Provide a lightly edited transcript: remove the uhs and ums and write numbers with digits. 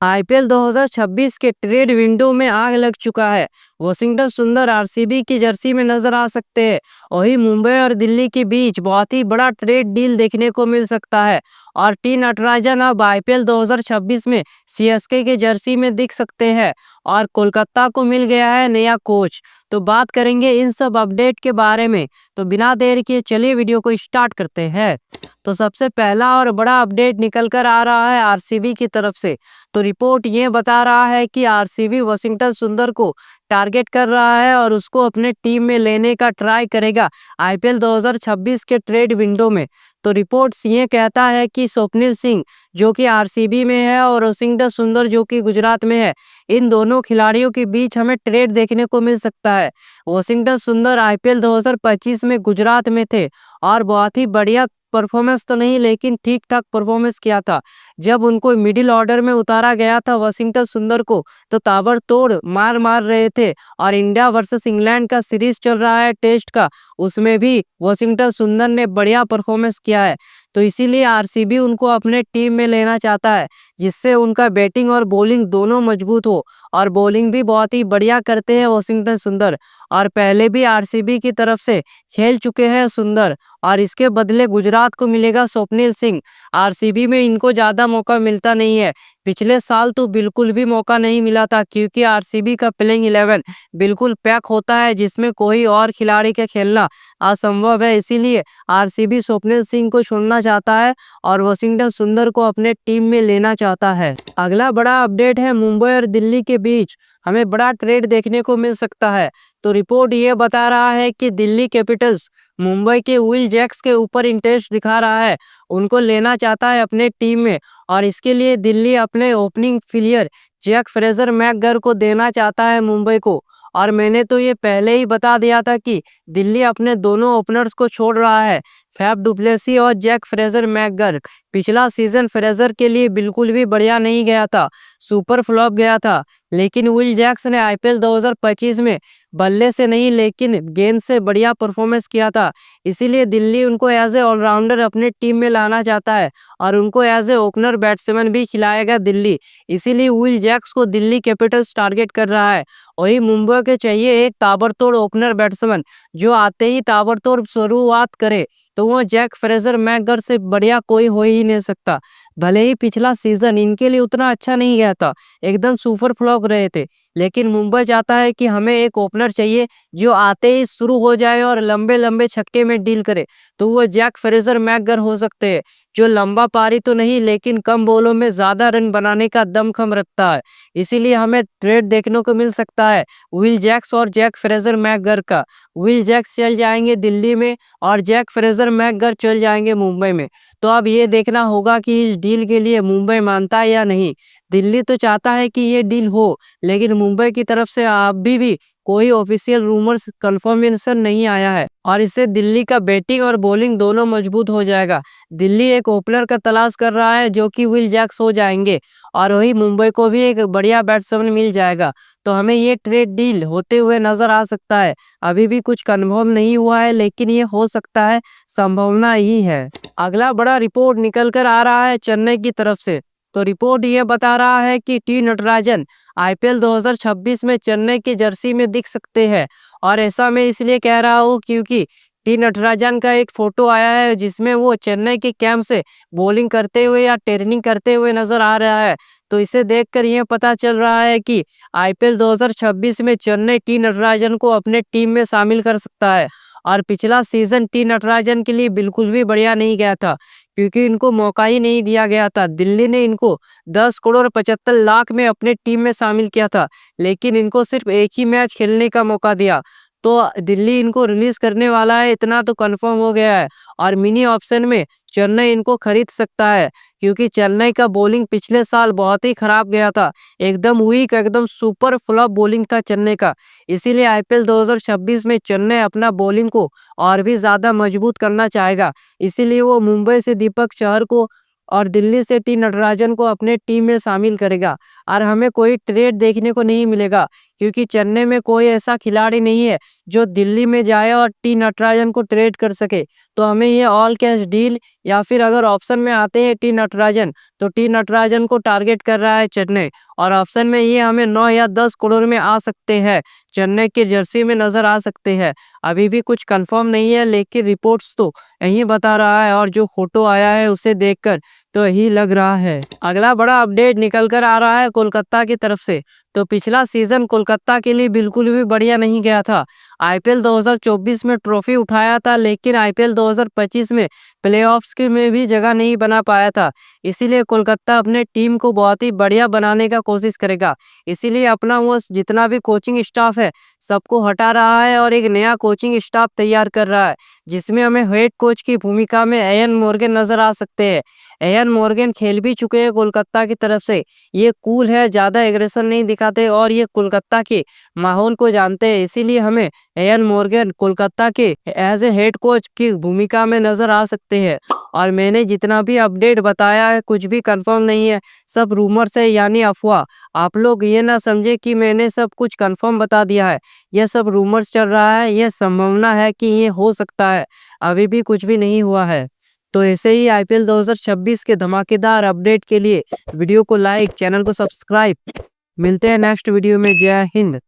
IPL 2026 के trade window में आग लग चुका है। वॉशिंगटन सुंदर आरसीबी की जर्सी में नजर आ सकते हैं। वहीं मुंबई और दिल्ली के बीच बहुत ही बड़ा ट्रेड डील देखने को मिल सकता है और टी नटराजन अब आईपीएल 2026 में सीएसके के जर्सी में दिख सकते हैं और कोलकाता को मिल गया है नया कोच। तो बात करेंगे इन सब अपडेट के बारे में। तो बिना देर किए चलिए वीडियो को स्टार्ट करते हैं। तो सबसे पहला और बड़ा अपडेट निकल कर आ रहा है आरसीबी की तरफ से। तो रिपोर्ट ये बता रहा है कि आरसीबी वॉशिंगटन सुंदर को टारगेट कर रहा है और उसको अपने टीम में लेने का ट्राई करेगा आईपीएल 2026 के ट्रेड विंडो में। तो रिपोर्ट्स ये कहता है कि स्वप्निल सिंह जो कि आरसीबी में है और वॉशिंगटन सुंदर जो कि गुजरात में है, इन दोनों खिलाड़ियों के बीच हमें ट्रेड देखने को मिल सकता है। वॉशिंगटन सुंदर आईपीएल 2025 में गुजरात में थे और बहुत ही बढ़िया परफॉर्मेंस तो नहीं लेकिन ठीक ठाक परफॉर्मेंस किया था। जब उनको मिडिल ऑर्डर में उतारा गया था वॉशिंगटन सुंदर को, तो ताबड़तोड़ मार मार रहे थे। और इंडिया वर्सेस इंग्लैंड का सीरीज चल रहा है टेस्ट का, उसमें भी वॉशिंगटन सुंदर ने बढ़िया परफॉर्मेंस किया है। तो इसीलिए आरसीबी उनको अपने टीम में लेना चाहता है, जिससे उनका बैटिंग और बॉलिंग दोनों मजबूत हो। और बॉलिंग भी बहुत ही बढ़िया करते हैं वॉशिंगटन सुंदर, और पहले भी आरसीबी की तरफ से खेल चुके हैं सुंदर। और इसके बदले गुजरात को मिलेगा स्वप्निल सिंह। आरसीबी में इनको ज़्यादा मौका मिलता नहीं है। पिछले साल तो बिल्कुल भी मौका नहीं मिला था, क्योंकि आरसीबी का प्लेइंग 11 बिल्कुल पैक होता है, जिसमें कोई और खिलाड़ी का खेलना असंभव है। इसीलिए आरसीबी स्वप्निल सिंह को छोड़ना चाहता है और वॉशिंगटन सुंदर को अपने टीम में लेना चाहता है। अगला बड़ा अपडेट है मुंबई और दिल्ली के बीच हमें बड़ा ट्रेड देखने को मिल सकता है। तो रिपोर्ट ये बता रहा है कि दिल्ली कैपिटल्स मुंबई के विल जैक्स के ऊपर इंटरेस्ट दिखा रहा है, उनको लेना चाहता है अपने टीम में। और इसके लिए दिल्ली अपने ओपनिंग प्लेयर जैक फ्रेजर मैकगर को देना चाहता है मुंबई को। और मैंने तो ये पहले ही बता दिया था कि दिल्ली अपने दोनों ओपनर्स को छोड़ रहा है, फैफ डुप्लेसी और जैक फ्रेजर मैकगर। पिछला सीजन फ्रेजर के लिए बिल्कुल भी बढ़िया नहीं गया था, सुपर फ्लॉप गया था। लेकिन विल जैक्स ने आईपीएल 2025 में बल्ले से नहीं लेकिन गेंद से बढ़िया परफॉर्मेंस किया था। इसीलिए दिल्ली उनको एज ए ऑलराउंडर अपने टीम में लाना चाहता है और उनको एज ए ओपनर बैट्समैन भी खिलाएगा दिल्ली। इसीलिए विल जैक्स को दिल्ली कैपिटल्स टारगेट कर रहा है। वही मुंबई के चाहिए एक ताबड़तोड़ ओपनर बैट्समैन जो आते ही ताबड़तोड़ शुरुआत करे, तो वो जैक फ्रेजर मैकगर से बढ़िया कोई हो ही नहीं सकता। भले ही पिछला सीजन इनके लिए उतना अच्छा नहीं गया था, एकदम सुपर फ्लॉप रहे थे, लेकिन मुंबई चाहता है कि हमें एक ओपनर चाहिए जो आते ही शुरू हो जाए और लंबे लंबे छक्के में डील करे। तो वो जैक फ्रेजर मैकगर हो सकते हैं, जो लंबा पारी तो नहीं लेकिन कम बॉलों में ज्यादा रन बनाने का दमखम रखता है। इसीलिए हमें ट्रेड देखने को मिल सकता है विल जैक्स और जैक फ्रेजर मैकगर का। विल जैक्स चल जाएंगे दिल्ली में और जैक फ्रेजर मैकगर चल जाएंगे मुंबई में। तो अब ये देखना होगा कि इस डील के लिए मुंबई मानता है या नहीं। दिल्ली तो चाहता है कि ये डील हो, लेकिन मुंबई की तरफ से अभी भी कोई ऑफिशियल रूमर्स कंफर्मेशन नहीं आया है, और इससे दिल्ली का बैटिंग और बॉलिंग दोनों मजबूत हो जाएगा। दिल्ली एक ओपनर का तलाश कर रहा है जो कि विल जैक्स हो जाएंगे, और वही मुंबई को भी एक बढ़िया बैट्समैन मिल जाएगा। तो हमें ये ट्रेड डील होते हुए नजर आ सकता है। अभी भी कुछ कन्फर्म नहीं हुआ है, लेकिन ये हो सकता है, संभावना ही है। अगला बड़ा रिपोर्ट निकल कर आ रहा है चेन्नई की तरफ से। तो रिपोर्ट ये बता रहा है कि टी नटराजन आईपीएल 2026 में चेन्नई की जर्सी में दिख सकते हैं। और ऐसा मैं इसलिए कह रहा हूँ क्योंकि टी नटराजन का एक फोटो आया है जिसमें वो चेन्नई के कैंप से बॉलिंग करते हुए या ट्रेनिंग करते हुए नजर आ रहा है। तो इसे देखकर यह पता चल रहा है कि आईपीएल 2026 में चेन्नई टी नटराजन को अपने टीम में शामिल कर सकता है। और पिछला सीजन टी नटराजन के लिए बिल्कुल भी बढ़िया नहीं गया था, क्योंकि इनको मौका ही नहीं दिया गया था। दिल्ली ने इनको 10 करोड़ 75 लाख में अपने टीम में शामिल किया था, लेकिन इनको सिर्फ एक ही मैच खेलने का मौका दिया। तो दिल्ली इनको रिलीज करने वाला है, इतना तो कंफर्म हो गया है। और मिनी ऑप्शन में चेन्नई इनको खरीद सकता है, क्योंकि चेन्नई का बॉलिंग पिछले साल बहुत ही खराब गया था, एकदम वीक, एकदम सुपर फ्लॉप बॉलिंग था चेन्नई का। इसीलिए आईपीएल 2026 में चेन्नई अपना बॉलिंग को और भी ज्यादा मजबूत करना चाहेगा। इसीलिए वो मुंबई से दीपक चहर को और दिल्ली से टी नटराजन को अपने टीम में शामिल करेगा। और हमें कोई ट्रेड देखने को नहीं मिलेगा, क्योंकि चेन्नई में कोई ऐसा खिलाड़ी नहीं है जो दिल्ली में जाए और टी नटराजन को ट्रेड कर सके। तो हमें ये ऑल कैश डील या फिर अगर ऑप्शन में आते हैं टी नटराजन, तो टी नटराजन को टारगेट कर रहा है चेन्नई, और ऑप्शन में ये हमें 9 या 10 करोड़ में आ सकते हैं, चेन्नई की जर्सी में नजर आ सकते हैं। अभी भी कुछ कंफर्म नहीं है, लेकिन रिपोर्ट्स तो यही बता रहा है और जो फोटो आया है उसे देखकर तो यही लग रहा है। अगला बड़ा अपडेट निकल कर आ रहा है कोलकाता की तरफ से। तो पिछला सीजन कोलकाता के लिए बिल्कुल भी बढ़िया नहीं गया था। आईपीएल 2024 में ट्रॉफी उठाया था, लेकिन आईपीएल 2025 में प्लेऑफ्स के में भी जगह नहीं बना पाया था। इसीलिए कोलकाता अपने टीम को बहुत ही बढ़िया बनाने का कोशिश करेगा। इसीलिए अपना वो जितना भी कोचिंग स्टाफ है सबको हटा रहा है और एक नया कोचिंग स्टाफ तैयार कर रहा है, जिसमें हमें हेड कोच की भूमिका में एयन मॉर्गन नजर आ सकते हैं। एयन मॉर्गन खेल भी चुके हैं कोलकाता की तरफ से। ये कूल है, ज्यादा एग्रेशन नहीं दिखाते और ये कोलकाता के माहौल को जानते हैं। इसीलिए हमें एयन मॉर्गन कोलकाता के एज ए हेड कोच की भूमिका में नजर आ सकते हैं। और मैंने जितना भी अपडेट बताया है कुछ भी कंफर्म नहीं है, सब रूमर्स है यानी अफवाह। आप लोग ये ना समझे कि मैंने सब कुछ कंफर्म बता दिया है। यह सब रूमर्स चल रहा है, यह संभावना है कि ये हो सकता है, अभी भी कुछ भी नहीं हुआ है। तो ऐसे ही आईपीएल 2026 के धमाकेदार अपडेट के लिए वीडियो को लाइक, चैनल को सब्सक्राइब। मिलते हैं नेक्स्ट वीडियो में। जय हिंद।